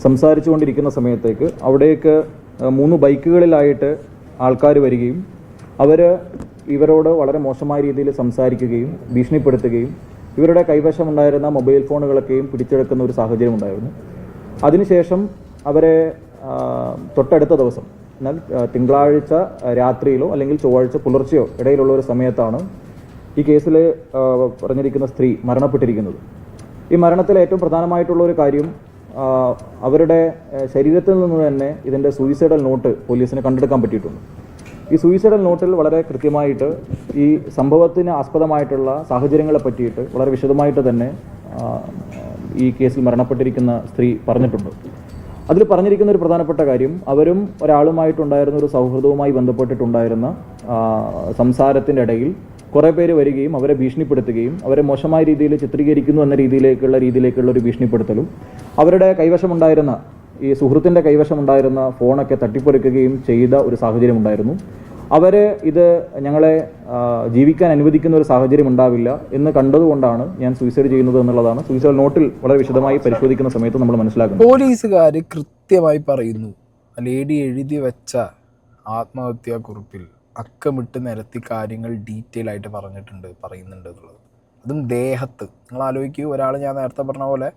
സംസാരിച്ചു കൊണ്ടിരിക്കുന്ന സമയത്തേക്ക് അവിടേക്ക് 3 ബൈക്കുകളിലായിട്ട് ആൾക്കാർ വരികയും ഇവരോട് വളരെ മോശമായ രീതിയിൽ സംസാരിക്കുകയും ഭീഷണിപ്പെടുത്തുകയും ഇവരുടെ കൈവശമുണ്ടായിരുന്ന മൊബൈൽ ഫോണുകളൊക്കെയും പിടിച്ചെടുക്കുന്ന ഒരു സാഹചര്യം ഉണ്ടായിരുന്നു. അതിനുശേഷം അവരെ തൊട്ടടുത്ത ദിവസം, എന്നാൽ തിങ്കളാഴ്ച രാത്രിയിലോ അല്ലെങ്കിൽ ചൊവ്വാഴ്ച പുലർച്ചെയോ ഇടയിലുള്ള ഒരു സമയത്താണ് ഈ കേസിൽ പറഞ്ഞിരിക്കുന്ന സ്ത്രീ മരണപ്പെട്ടിരിക്കുന്നത്. ഈ മരണത്തിൽ ഏറ്റവും പ്രധാനമായിട്ടുള്ള ഒരു കാര്യം, അവരുടെ ശരീരത്തിൽ നിന്ന് തന്നെ ഇതിൻ്റെ സൂയിസൈഡൽ നോട്ട് പോലീസിന് കണ്ടെടുക്കാൻ പറ്റിയിട്ടുണ്ട്. ഈ സൂയിസൈഡൽ നോട്ടിൽ വളരെ കൃത്യമായിട്ട് ഈ സംഭവത്തിന് ആസ്പദമായിട്ടുള്ള സാഹചര്യങ്ങളെ പറ്റിയിട്ട് വളരെ വിശദമായിട്ട് തന്നെ ഈ കേസിൽ മരണപ്പെട്ടിരിക്കുന്ന സ്ത്രീ പറഞ്ഞിട്ടുണ്ട്. അതിൽ പറഞ്ഞിരിക്കുന്ന ഒരു പ്രധാനപ്പെട്ട കാര്യം, അവരും ഒരാളുമായിട്ടുണ്ടായിരുന്ന ഒരു സൗഹൃദവുമായി ബന്ധപ്പെട്ടിട്ടുണ്ടായിരുന്ന സംസാരത്തിൻ്റെ ഇടയിൽ കുറേ പേര് വരികയും അവരെ ഭീഷണിപ്പെടുത്തുകയും അവരെ മോശമായ രീതിയിൽ ചിത്രീകരിക്കുന്നു എന്ന രീതിയിലേക്കുള്ള ഒരു ഭീഷണിപ്പെടുത്തലും, അവരുടെ കൈവശമുണ്ടായിരുന്ന ഈ സുഹൃത്തിൻ്റെ കൈവശമുണ്ടായിരുന്ന ഫോണൊക്കെ തട്ടിപ്പറിക്കുകയും ചെയ്ത ഒരു സാഹചര്യം ഉണ്ടായിരുന്നു. അവർ ഇത് ഞങ്ങളെ ജീവിക്കാൻ അനുവദിക്കുന്ന ഒരു സാഹചര്യം ഉണ്ടാവില്ല എന്ന് കണ്ടതുകൊണ്ടാണ് ഞാൻ സൂയിസൈഡ് ചെയ്യുന്നത് എന്നുള്ളതാണ് സൂയിസൈഡ് നോട്ടിൽ വളരെ വിശദമായി പരിശോധിക്കുന്ന സമയത്ത് നമ്മൾ മനസ്സിലാക്കുന്നത്. പോലീസുകാർ കൃത്യമായി പറയുന്നു, ലേഡി എഴുതി വെച്ച ആത്മഹത്യാക്കുറിപ്പിൽ അക്കമിട്ട് നിരത്തി കാര്യങ്ങൾ ഡീറ്റെയിൽ ആയിട്ട് പറയുന്നുണ്ട് എന്നുള്ളത്. അതും ദേഹത്ത്. നിങ്ങൾ ആലോചിക്കൂ, ഒരാൾ ഞാൻ നേരത്തെ പറഞ്ഞ പോലെ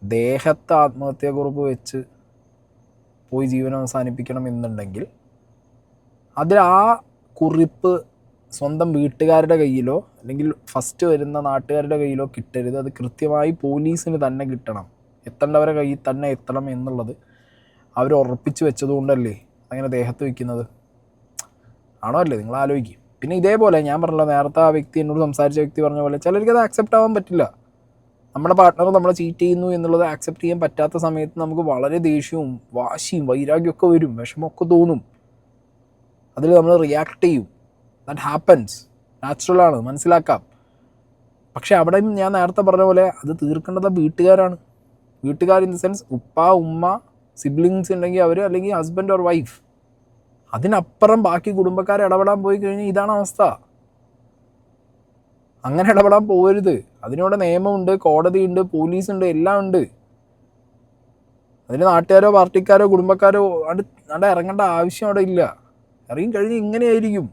ദേഹത്ത് ആത്മഹത്യാക്കുറിപ്പ് വെച്ച് പോയി ജീവൻ അവസാനിപ്പിക്കണം എന്നുണ്ടെങ്കിൽ അതിൽ ആ കുറിപ്പ് സ്വന്തം വീട്ടുകാരുടെ കയ്യിലോ അല്ലെങ്കിൽ ഫസ്റ്റ് വരുന്ന നാട്ടുകാരുടെ കയ്യിലോ കിട്ടരുത്. അത് കൃത്യമായി പോലീസിന് തന്നെ കിട്ടണം, എത്തേണ്ടവരെ കയ്യിൽ തന്നെ എത്തണം എന്നുള്ളത് അവർ ഉറപ്പിച്ച് വെച്ചതുകൊണ്ടല്ലേ അങ്ങനെ ദേഹത്ത് വയ്ക്കുന്നത്. ആണോ അല്ലേ? നിങ്ങൾ ആലോചിക്കും. പിന്നെ ഇതേപോലെ ഞാൻ പറഞ്ഞല്ലോ, നേരത്തെ ആ വ്യക്തി എന്നോട് സംസാരിച്ച വ്യക്തി പറഞ്ഞ പോലെ ചിലർക്ക് അത് ആക്സെപ്റ്റ് ആവാൻ പറ്റില്ല. നമ്മുടെ പാർട്ട്ണർ നമ്മളെ ചീറ്റ് ചെയ്യുന്നു എന്നുള്ളത് ആക്സെപ്റ്റ് ചെയ്യാൻ പറ്റാത്ത സമയത്ത് നമുക്ക് വളരെ ദേഷ്യവും വാശിയും വൈരാഗ്യമൊക്കെ വരും, വിഷമമൊക്കെ തോന്നും. അതിൽ നമ്മൾ റിയാക്ട് ചെയ്യും. ദാറ്റ് ഹാപ്പൻസ്, നാച്ചുറലാണ്, മനസ്സിലാക്കാം. പക്ഷെ അവിടെ ഞാൻ നേരത്തെ പറഞ്ഞ പോലെ അത് തീർക്കേണ്ടത് വീട്ടുകാരാണ്. വീട്ടുകാർ ഇൻ ദ സെൻസ് ഉപ്പ, ഉമ്മ, സിബ്ലിങ്സ് ഉണ്ടെങ്കിൽ അവർ, അല്ലെങ്കിൽ ഹസ്ബൻഡ് ഓർ വൈഫ്. അതിനപ്പുറം ബാക്കി കുടുംബക്കാർ ഇടപെടാൻ പോയി കഴിഞ്ഞാൽ ഇതാണ് അവസ്ഥ. അങ്ങനെ ഇടപെടാൻ പോകരുത്. അതിനോട് നിയമമുണ്ട്, കോടതിയുണ്ട്, പോലീസുണ്ട്, എല്ലാം ഉണ്ട്. അതിന് നാട്ടുകാരോ പാർട്ടിക്കാരോ കുടുംബക്കാരോ അവിടെ ഇറങ്ങേണ്ട ആവശ്യം അവിടെ ഇല്ല. ഇറങ്ങി കഴിഞ്ഞ് ഇങ്ങനെയായിരിക്കും.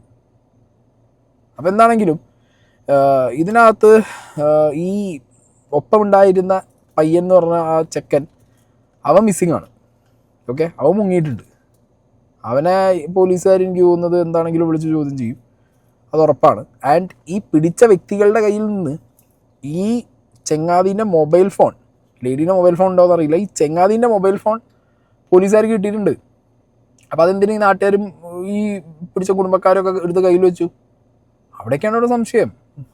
അപ്പം എന്താണെങ്കിലും ഇതിനകത്ത് ഈ ഒപ്പമുണ്ടായിരുന്ന പയ്യൻ എന്ന് പറഞ്ഞ ആ ചെക്കൻ, അവൻ മിസ്സിങ് ആണ്. ഓക്കെ, അവൻ മുങ്ങിയിട്ടുണ്ട്. അവനെ പോലീസുകാർ എനിക്ക് തോന്നുന്നത് എന്താണെങ്കിലും വിളിച്ച് ചോദ്യം ചെയ്യും, അത് ഉറപ്പാണ്. ആൻഡ് ഈ പിടിച്ച വ്യക്തികളുടെ കയ്യിൽ നിന്ന് ഈ ചെങ്ങാതിൻ്റെ മൊബൈൽ ഫോൺ, ലേഡീൻ്റെ മൊബൈൽ ഫോൺ ഉണ്ടോ എന്നറിയില്ല, ഈ ചെങ്ങാതിൻ്റെ മൊബൈൽ ഫോൺ പോലീസുകാർക്ക് കിട്ടിയിട്ടുണ്ട്. അപ്പോൾ അതെന്തിനു ഈ നാട്ടുകാരും ഈ പിടിച്ച കുടുംബക്കാരൊക്കെ എടുത്ത് കയ്യിൽ വെച്ചു? അവിടേക്കാണ് ഒരു സംശയം.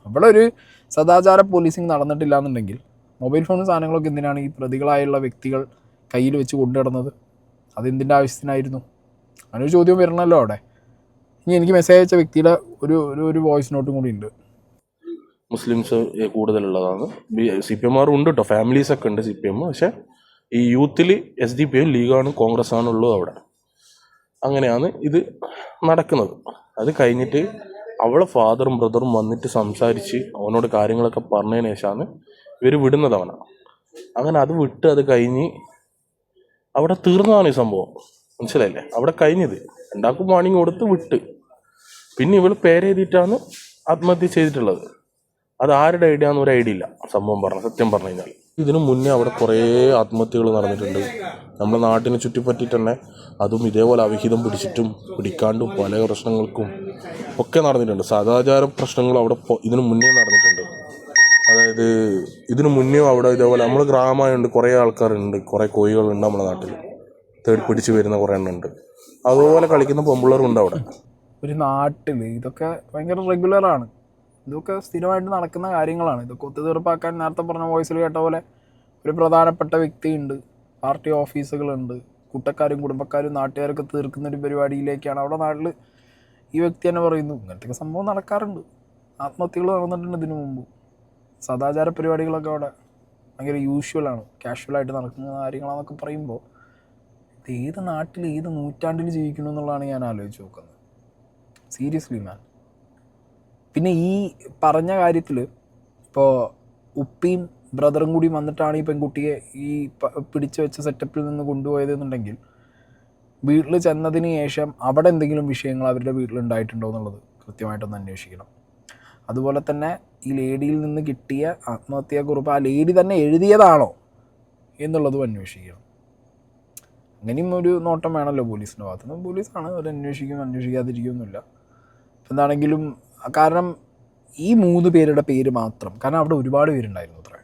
അവിടെ ഒരു സദാചാര പോലീസിങ് നടന്നിട്ടില്ല എന്നുണ്ടെങ്കിൽ മൊബൈൽ ഫോണും സാധനങ്ങളൊക്കെ എന്തിനാണ് ഈ പ്രതികളായുള്ള വ്യക്തികൾ കയ്യിൽ വെച്ച് കൊണ്ടുനടന്നത്? അതെന്തിൻ്റെ ആവശ്യത്തിനായിരുന്നു? അങ്ങനൊരു ചോദ്യം വരണമല്ലോ അവിടെ. ഇനി എനിക്ക് മെസ്സേജ് അയച്ച വ്യക്തിയുടെ ഒരു വോയിസ് നോട്ടും കൂടി ഉണ്ട്. മുസ്ലിംസ് കൂടുതലുള്ളതാണ്. CPM ഉണ്ട് കേട്ടോ, ഫാമിലീസൊക്കെ ഉണ്ട് CPM. പക്ഷേ ഈ യൂത്തിൽ SDP ലീഗാണ്, കോൺഗ്രസ് ആണുള്ളത് അവിടെ. അങ്ങനെയാണ് ഇത് നടക്കുന്നത്. അത് കഴിഞ്ഞിട്ട് അവളെ ഫാദറും ബ്രദറും വന്നിട്ട് സംസാരിച്ച് അവനോട് കാര്യങ്ങളൊക്കെ പറഞ്ഞതിന് ശേഷമാണ് ഇവർ വിടുന്നത് അവനെ. അങ്ങനെ അത് വിട്ട് അത് കഴിഞ്ഞ് അവിടെ തീർന്നതാണ് ഈ സംഭവം. മനസ്സിലായില്ലേ? അവിടെ കഴിഞ്ഞത് രണ്ടാൾക്കും വാണിംഗ് കൊടുത്ത് വിട്ട്. പിന്നെ ഇവൾ പേരെഴുതിയിട്ടാണ് ആത്മഹത്യ ചെയ്തിട്ടുള്ളത്. അത് ആരുടെ ഐഡിയ ആണെന്ന് ഒരു ഐഡിയ ഇല്ല സംഭവം സത്യം പറഞ്ഞു കഴിഞ്ഞാൽ. ഇതിനു മുന്നേ അവിടെ കുറേ ആത്മഹത്യകൾ നടന്നിട്ടുണ്ട് നമ്മുടെ നാട്ടിനെ ചുറ്റിപ്പറ്റിയിട്ട് തന്നെ. അതും ഇതേപോലെ അവിഹിതം പിടിക്കാണ്ടും പല പ്രശ്നങ്ങൾക്കും ഒക്കെ നടന്നിട്ടുണ്ട്. സദാചാര പ്രശ്നങ്ങളും അവിടെ ഇതിനു മുന്നേ നടന്നിട്ടുണ്ട്. അതായത് ഇതിനു മുന്നേ അവിടെ ഇതേപോലെ നമ്മൾ ഗ്രാമമായുണ്ട്, കുറേ ആൾക്കാരുണ്ട്, കുറേ കോഴികളുണ്ട് നമ്മുടെ നാട്ടിൽ, പിടിച്ച് വരുന്ന കുറേ എണ്ണം ഉണ്ട്. അതുപോലെ കളിക്കുന്ന പെമ്പിള്ളേരുണ്ട് അവിടെ. ഒരു നാട്ടിൽ ഇതൊക്കെ ഭയങ്കര റെഗുലറാണ്. ഇതൊക്കെ സ്ഥിരമായിട്ട് നടക്കുന്ന കാര്യങ്ങളാണ്. ഇതൊക്കെ ഒത്തുതീർപ്പാക്കാൻ നേരത്തെ പറഞ്ഞ വോയിസിൽ കേട്ട പോലെ ഒരു പ്രധാനപ്പെട്ട വ്യക്തിയുണ്ട്, പാർട്ടി ഓഫീസുകളുണ്ട്, കൂട്ടക്കാരും കുടുംബക്കാരും നാട്ടുകാരൊക്കെ തീർക്കുന്നൊരു പരിപാടിയിലേക്കാണ് അവിടെ നാട്ടിൽ ഈ വ്യക്തി തന്നെ പറയുന്നു. ഇങ്ങനത്തെ സംഭവം നടക്കാറുണ്ട്. ആത്മഹത്യകൾ നടന്നിട്ടുണ്ട് ഇതിനു മുമ്പ്. സദാചാര പരിപാടികളൊക്കെ അവിടെ ഭയങ്കര യൂഷ്വലാണ്, കാഷ്വലായിട്ട് നടക്കുന്ന കാര്യങ്ങളാണെന്നൊക്കെ പറയുമ്പോൾ ഇത് ഏത് നാട്ടിൽ ഏത് നൂറ്റാണ്ടിൽ ജീവിക്കണം എന്നുള്ളതാണ് ഞാൻ ആലോചിച്ച് നോക്കുന്നത്. സീരിയസ്ലി മാൻ. പിന്നെ ഈ പറഞ്ഞ കാര്യത്തിൽ ഇപ്പോൾ ഉപ്പിയും ബ്രദറും കൂടി വന്നിട്ടാണ് ഈ പെൺകുട്ടിയെ ഈ പിടിച്ചു വെച്ച സെറ്റപ്പിൽ നിന്ന് കൊണ്ടുപോയതെന്നുണ്ടെങ്കിൽ വീട്ടിൽ ചെന്നതിന് ശേഷം അവിടെ എന്തെങ്കിലും വിഷയങ്ങൾ അവരുടെ വീട്ടിലുണ്ടായിട്ടുണ്ടോ എന്നുള്ളത് കൃത്യമായിട്ടൊന്ന് അന്വേഷിക്കണം. അതുപോലെ തന്നെ ഈ ലേഡിയിൽ നിന്ന് കിട്ടിയ ആത്മഹത്യാക്കുറിപ്പ് ആ ലേഡി തന്നെ എഴുതിയതാണോ എന്നുള്ളതും അന്വേഷിക്കണം. അങ്ങനെയും ഒരു നോട്ടം വേണമല്ലോ പോലീസിൻ്റെ ഭാഗത്തുനിന്ന്. പോലീസാണ് അവർ അന്വേഷിക്കാതിരിക്കുന്നില്ല. എന്താണെങ്കിലും കാരണം ഈ 3 പേരുടെ പേര് മാത്രം, കാരണം അവിടെ ഒരുപാട് പേരുണ്ടായിരുന്നു അത്ര.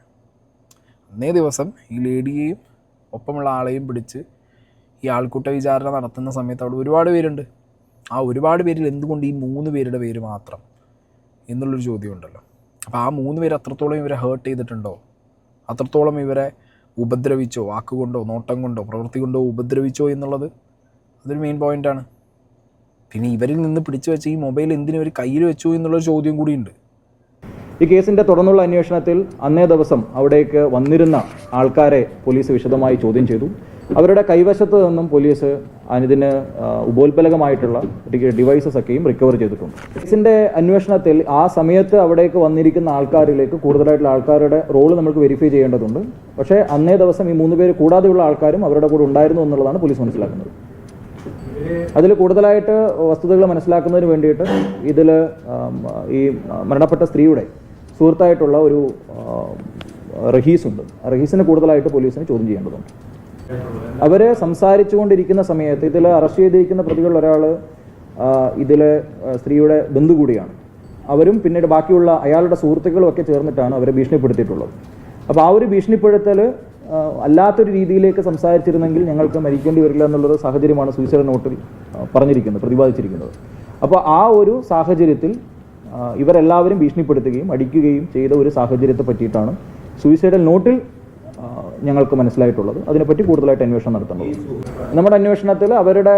അന്നേ ദിവസം ഈ ലേഡിയെയും ഒപ്പമുള്ള ആളെയും പിടിച്ച് ഈ ആൾക്കൂട്ട വിചാരണ നടത്തുന്ന സമയത്ത് അവിടെ ഒരുപാട് പേരുണ്ട്. ആ ഒരുപാട് പേരിൽ എന്തുകൊണ്ട് ഈ 3 പേരുടെ പേര് മാത്രം എന്നുള്ളൊരു ചോദ്യം ഉണ്ടല്ലോ. അപ്പോൾ ആ 3 പേര് അത്രത്തോളം ഇവരെ ഹേർട്ട് ചെയ്തിട്ടുണ്ടോ, അത്രത്തോളം ഇവരെ ഉപദ്രവിച്ചോ, വാക്കുകൊണ്ടോ നോട്ടം കൊണ്ടോ പ്രവൃത്തി കൊണ്ടോ ഉപദ്രവിച്ചോ എന്നുള്ളത് അതൊരു മെയിൻ പോയിൻ്റാണ്. പിന്നെ ഇവരിൽ നിന്ന് പിടിച്ചു വെച്ച ഈ മൊബൈൽ എന്തിനു ഇവർ കയ്യിൽ വെച്ചു എന്നുള്ളൊരു ചോദ്യം കൂടിയുണ്ട്. ഈ കേസിൻ്റെ തുടർന്നുള്ള അന്വേഷണത്തിൽ അന്നേ ദിവസം അവിടേക്ക് വന്നിരുന്ന ആൾക്കാരെ പോലീസ് വിശദമായി ചോദ്യം ചെയ്തു. അവരുടെ കൈവശത്ത് നിന്നും പോലീസ് ഇതിന് ഉപോത്ബലകമായിട്ടുള്ള ഡിവൈസസ് ഒക്കെയും റിക്കവർ ചെയ്തിട്ടുണ്ട്. കേസിൻ്റെ അന്വേഷണത്തിൽ ആ സമയത്ത് അവിടേക്ക് വന്നിരിക്കുന്ന ആൾക്കാരിലേക്ക് കൂടുതലായിട്ടുള്ള ആൾക്കാരുടെ റോള് നമുക്ക് വെരിഫൈ ചെയ്യേണ്ടതുണ്ട്. പക്ഷേ അന്നേ ദിവസം ഈ 3 പേര് കൂടാതെയുള്ള ആൾക്കാരും അവരുടെ കൂടെ ഉണ്ടായിരുന്നു എന്നുള്ളതാണ് പോലീസ് മനസ്സിലാക്കുന്നത്. അതിൽ കൂടുതലായിട്ട് വസ്തുതകൾ മനസ്സിലാക്കുന്നതിന് വേണ്ടിയിട്ട് ഇതിൽ ഈ മരണപ്പെട്ട സ്ത്രീയുടെ സുഹൃത്തായിട്ടുള്ള ഒരു റഹീസുണ്ട്. റഹീസിനെ കൂടുതലായിട്ട് പോലീസിന് ചോദ്യം ചെയ്യേണ്ടതുണ്ട്. അവർ സംസാരിച്ചുകൊണ്ടിരിക്കുന്ന സമയത്ത് ഇതിൽ അറസ്റ്റ് ചെയ്തിരിക്കുന്ന പ്രതികളിൽ ഒരാൾ ഇതിൽ സ്ത്രീയുടെ ബന്ധു കൂടിയാണ്. അവരും പിന്നീട് ബാക്കിയുള്ള അയാളുടെ സുഹൃത്തുക്കളും ഒക്കെ ചേർന്നിട്ടാണ് അവരെ ഭീഷണിപ്പെടുത്തിയിട്ടുള്ളത്. അപ്പോൾ ആ ഒരു ഭീഷണിപ്പെടുത്തൽ അല്ലാത്തൊരു രീതിയിലേക്ക് സംസാരിച്ചിരുന്നെങ്കിൽ ഞങ്ങൾക്ക് മരിക്കേണ്ടി വരില്ല എന്നുള്ളൊരു സാഹചര്യമാണ് സൂയിസൈഡ് നോട്ടിൽ പറഞ്ഞിരിക്കുന്നത്, പ്രതിപാദിച്ചിരിക്കുന്നത്. അപ്പോൾ ആ ഒരു സാഹചര്യത്തിൽ ഇവരെല്ലാവരും ഭീഷണിപ്പെടുത്തുകയും അടിക്കുകയും ചെയ്ത ഒരു സാഹചര്യത്തെ പറ്റിയിട്ടാണ് സൂയിസൈഡൽ നോട്ടിൽ ഞങ്ങൾക്ക് മനസ്സിലായിട്ടുള്ളത്. അതിനെപ്പറ്റി കൂടുതലായിട്ട് അന്വേഷണം നടത്തേണ്ടത്. നമ്മുടെ അന്വേഷണത്തിൽ അവരുടെ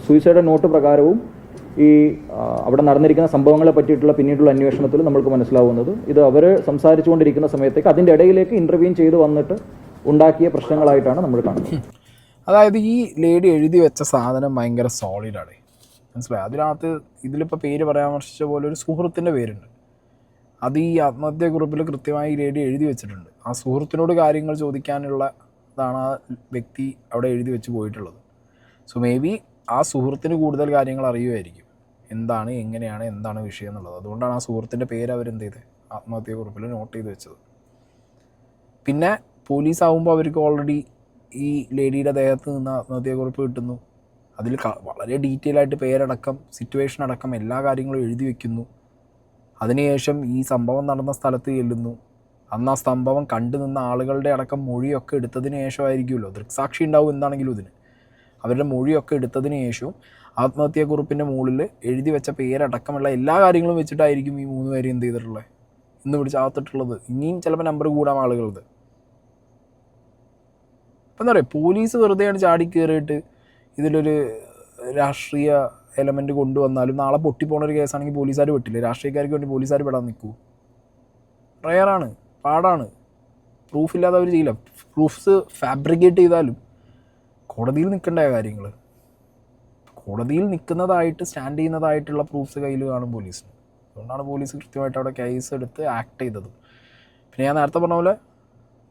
സൂയിസൈഡ് നോട്ട് പ്രകാരവും ഈ അവിടെ നടന്നിരിക്കുന്ന സംഭവങ്ങളെ പറ്റിയിട്ടുള്ള പിന്നീടുള്ള അന്വേഷണത്തിൽ നമ്മൾക്ക് മനസ്സിലാവുന്നത് ഇത് അവർ സംസാരിച്ചുകൊണ്ടിരിക്കുന്ന സമയത്തേക്ക് അതിൻ്റെ ഇടയിലേക്ക് ഇൻ്റർവ്യൂ ചെയ്ത് വന്നിട്ട് ഉണ്ടാക്കിയ പ്രശ്നങ്ങളായിട്ടാണ് നമ്മൾ കാണുന്നത്. അതായത് ഈ ലേഡി എഴുതി വെച്ച സാധനം ഭയങ്കര സോളിഡാണ്, മനസ്സിലായി. അതിനകത്ത് ഇതിലിപ്പോൾ പേര് പരാമർശിച്ച പോലെ ഒരു സുഹൃത്തിൻ്റെ പേരുണ്ട്. അത് ഈ ആത്മഹത്യാ കുറിപ്പിൽ കൃത്യമായി ഈ ലേഡി എഴുതി വെച്ചിട്ടുണ്ട്. ആ സുഹൃത്തിനോട് കാര്യങ്ങൾ ചോദിക്കാനുള്ളതാണ് ആ വ്യക്തി അവിടെ എഴുതി വെച്ച് പോയിട്ടുള്ളത്. സോ മേ ബി ആ സുഹൃത്തിന് കൂടുതൽ കാര്യങ്ങൾ അറിയുമായിരിക്കും, എന്താണ് എങ്ങനെയാണ് എന്താണ് വിഷയം എന്നുള്ളത്. അതുകൊണ്ടാണ് ആ സുഹൃത്തിൻ്റെ പേര് അവരെന്ത് ചെയ്തത് ആത്മഹത്യാ കുറിപ്പിൽ നോട്ട് ചെയ്ത് വെച്ചത്. പിന്നെ പോലീസ് ആകുമ്പോൾ അവർക്ക് ഓൾറെഡി ഈ ലേഡിയുടെ ദേഹത്ത് നിന്ന് ആത്മഹത്യാക്കുറിപ്പ് കിട്ടുന്നു. അതിൽ വളരെ ഡീറ്റെയിൽ ആയിട്ട് പേരടക്കം സിറ്റുവേഷൻ അടക്കം എല്ലാ കാര്യങ്ങളും എഴുതി വയ്ക്കുന്നു. അതിനുശേഷം ഈ സംഭവം നടന്ന സ്ഥലത്ത് ചെല്ലുന്നു. അന്ന് ആ സംഭവം കണ്ടു നിന്ന ആളുകളുടെ അടക്കം മൊഴിയൊക്കെ എടുത്തതിന് ശേഷമായിരിക്കുമല്ലോ, ദൃക്സാക്ഷി ഉണ്ടാവും എന്താണെങ്കിലും ഇതിന്. അവരുടെ മൊഴിയൊക്കെ എടുത്തതിന് ശേഷവും ആത്മഹത്യാക്കുറിപ്പിൻ്റെ മുകളിൽ എഴുതി വെച്ച പേരടക്കമുള്ള എല്ലാ കാര്യങ്ങളും വെച്ചിട്ടായിരിക്കും ഈ 3 പേര് എന്ത് ചെയ്തിട്ടുള്ളത്, ഇന്ന് പിടിച്ചാകത്തിട്ടുള്ളത്. ഇനിയും ചിലപ്പോൾ നമ്പർ കൂടാം ആളുകളത്. അപ്പം എന്താ പറയുക, പോലീസ് വെറുതെയാണ് ചാടി കയറിയിട്ട് ഇതിലൊരു രാഷ്ട്രീയ എലമെൻറ്റ് കൊണ്ടുവന്നാലും നാളെ പൊട്ടിപ്പോണൊരു കേസാണെങ്കിൽ പോലീസുകാർ വെട്ടില്ലേ? രാഷ്ട്രീയക്കാർക്ക് വേണ്ടി പോലീസുകാർ പെടാൻ നിൽക്കൂ? റെയറാണ്, പാടാണ്. പ്രൂഫില്ലാതെ അവർ ചെയ്യില്ല. പ്രൂഫ്സ് ഫാബ്രിക്കേറ്റ് ചെയ്താലും കോടതിയിൽ നിൽക്കേണ്ട കാര്യങ്ങൾ, കോടതിയിൽ നിൽക്കുന്നതായിട്ട് സ്റ്റാൻഡ് ചെയ്യുന്നതായിട്ടുള്ള പ്രൂഫ്സ് കയ്യിൽ കാണും പോലീസിന്. അതുകൊണ്ടാണ് പോലീസ് കൃത്യമായിട്ട് അവിടെ കേസ് എടുത്ത് ആക്ട് ചെയ്തത്. പിന്നെ ഞാൻ നേരത്തെ പറഞ്ഞ പോലെ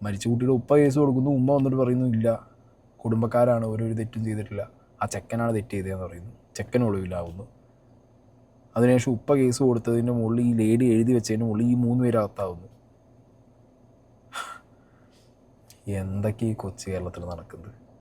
മരിച്ച കുട്ടിയുടെ ഉപ്പ കേസ് കൊടുക്കുന്നു, ഉമ്മ വന്നിട്ട് പറയുന്നു ഇല്ല കുടുംബക്കാരാണ്, ഒരു തെറ്റും ചെയ്തിട്ടില്ല, ആ ചെക്കനാണ് തെറ്റ് ചെയ്തതെന്ന് പറയുന്നു. ചെക്കൻ ഒളിവിലാവുന്നു. അതിനുശേഷം ഉപ്പ കേസ് കൊടുത്തതിൻ്റെ മുകളിൽ ഈ ലേഡി എഴുതി വെച്ചതിന് മുകളിൽ ഈ 3 പേരകത്താവുന്നു. എന്തൊക്കെ ഈ കൊച്ചു കേരളത്തിൽ നടക്കുന്നത്?